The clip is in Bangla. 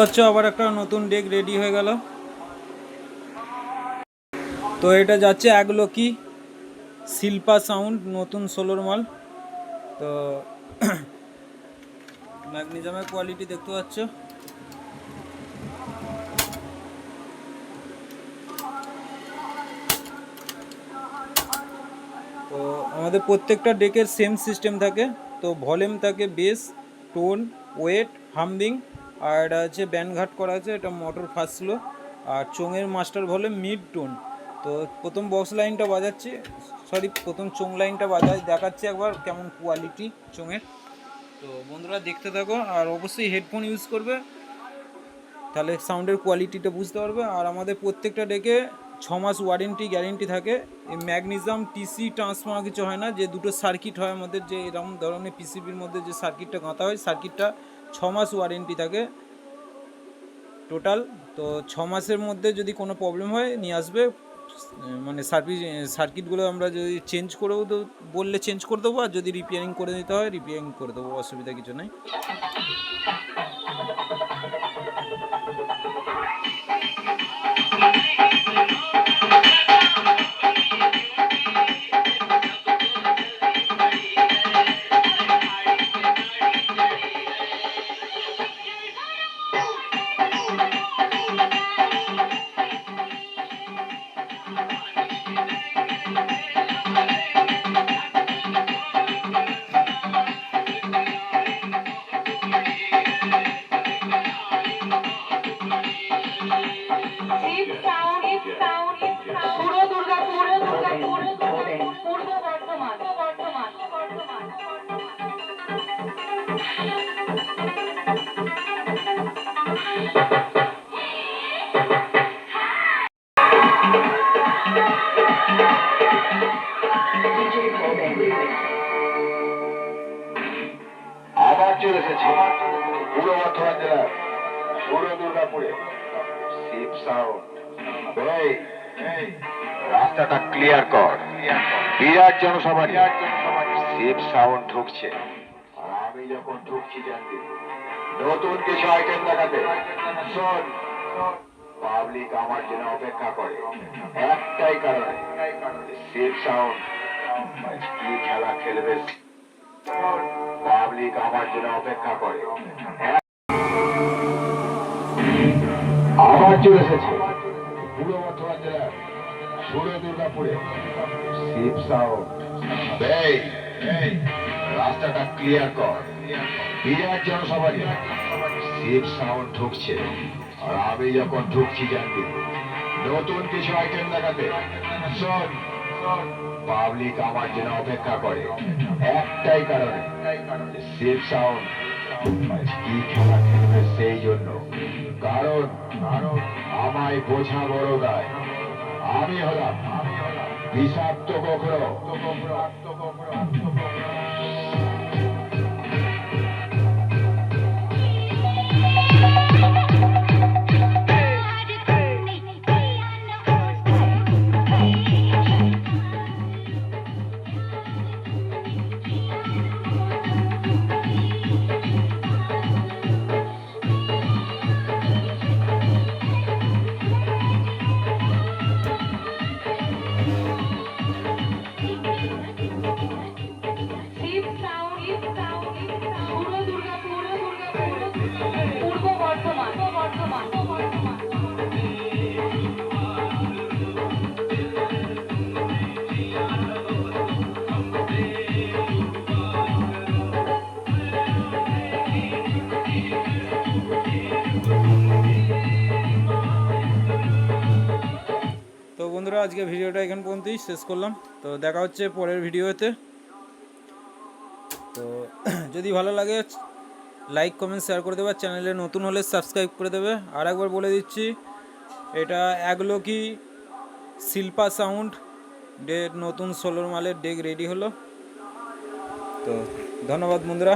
পাচ্ছ আবার একটা নতুন ডেক রেডি হয়ে গেল। তো এটা যাচ্ছে একলকি শিল্পা সাউন্ড নতুন 16 মাল। তো ম্যাগনেসিয়ামের কোয়ালিটি দেখতে পাচ্ছ। তো আমাদের প্রত্যেকটা ডেকের সেম সিস্টেম থাকে। তো ভলিউম থাকে বেস, টোন, ওয়েট, হামবিং, আর এটা হচ্ছে ব্যান্ড ঘাট করা আছে, এটা মোটর ফার্স্ট স্লো, আর চোঙের মাস্টার ভলিউম মিড টোন। তো প্রথম বক্স লাইনটা বাজাচ্ছি, প্রথম চোং লাইনটা দেখাচ্ছি একবার কেমন কোয়ালিটি চোঙের। তো বন্ধুরা দেখতে থাকো, আর অবশ্যই হেডফোন ইউজ করবে, তাহলে সাউন্ডের কোয়ালিটিটা বুঝতে পারবে। আর আমাদের প্রত্যেকটা ডেকে 6 মাস ওয়ারেন্টি গ্যারেন্টি থাকে। এই ম্যাগনেসিয়াম টিসি ট্রান্সফর্মার কিছু হয় না, যে দুটো সার্কিট হয় আমাদের, যে এরকম ধরনের পিসিবির মধ্যে যে সার্কিটটা গাঁথা হয়, সার্কিটটা 6 মাস ওয়ারেন্টি থাকে টোটাল। তো 6 মাসের মধ্যে যদি কোনো প্রবলেম হয় নিয়ে আসবে, মানে সার্কিটগুলো আমরা যদি চেঞ্জ করেও বললে চেঞ্জ করে দেবো, আর যদি রিপেয়ারিং করে দিতে হয় রিপেয়ারিং করে দেবো, অসুবিধা কিছু নেই। আবার চলে এসেছে পূর্ব বর্ধমান জেলার ষোলো দুর্গাপুরে শিব সাউন্ড। রাস্তাটা ক্লিয়ার কর, বিরাট জনসভা শিব সাউন্ড ঢুকছে। আর আমি যখন ঢুকছি জানতে নতুন কিছু আইটেম দেখাতে, শোন, পাবলিক আমার জন্য অপেক্ষা করে একটাই কারণে, শিব সাউন্ড কি খেলা খেলবে, পাবলিক আমার জন্য অপেক্ষা করে। আবার চলে এসেছে পূর্ব বর্ধমান জেলার ষোলো দুর্গাপুরে শিব সাউন্ড। রাস্তাটা ক্লিয়ার কর, বিরাট জনসভা শিব সাউন্ড ঢুকছে। আর আমি যখন ঢুকছি জানবি নতুন কিছু আইটেম দেখাতে, শোন, পাবলিক আমার জন্য অপেক্ষা করে একটাই কারণে, শিব সাউন্ড কি খেলা খেলবে সেই জন্য। কারণ আমায় বোঝা বড় গায়, আমি হলাম বিষাক্ত গোখরো। তো বন্ধুরা আজকে ভিডিওটা এখান পর্যন্তই শেষ করলাম। তো দেখা হচ্ছে পরের ভিডিওতে। তো যদি ভালো লাগে লাইক কমেন্ট শেয়ার করে দেবে, চ্যানেলে নতুন হলে সাবস্ক্রাইব করে দেবে। আর একবার বলে দিচ্ছি, এটা একলকি শিল্পা সাউন্ড নতুন 16 মালের ডেক রেডি হলো। তো ধন্যবাদ বন্ধুরা।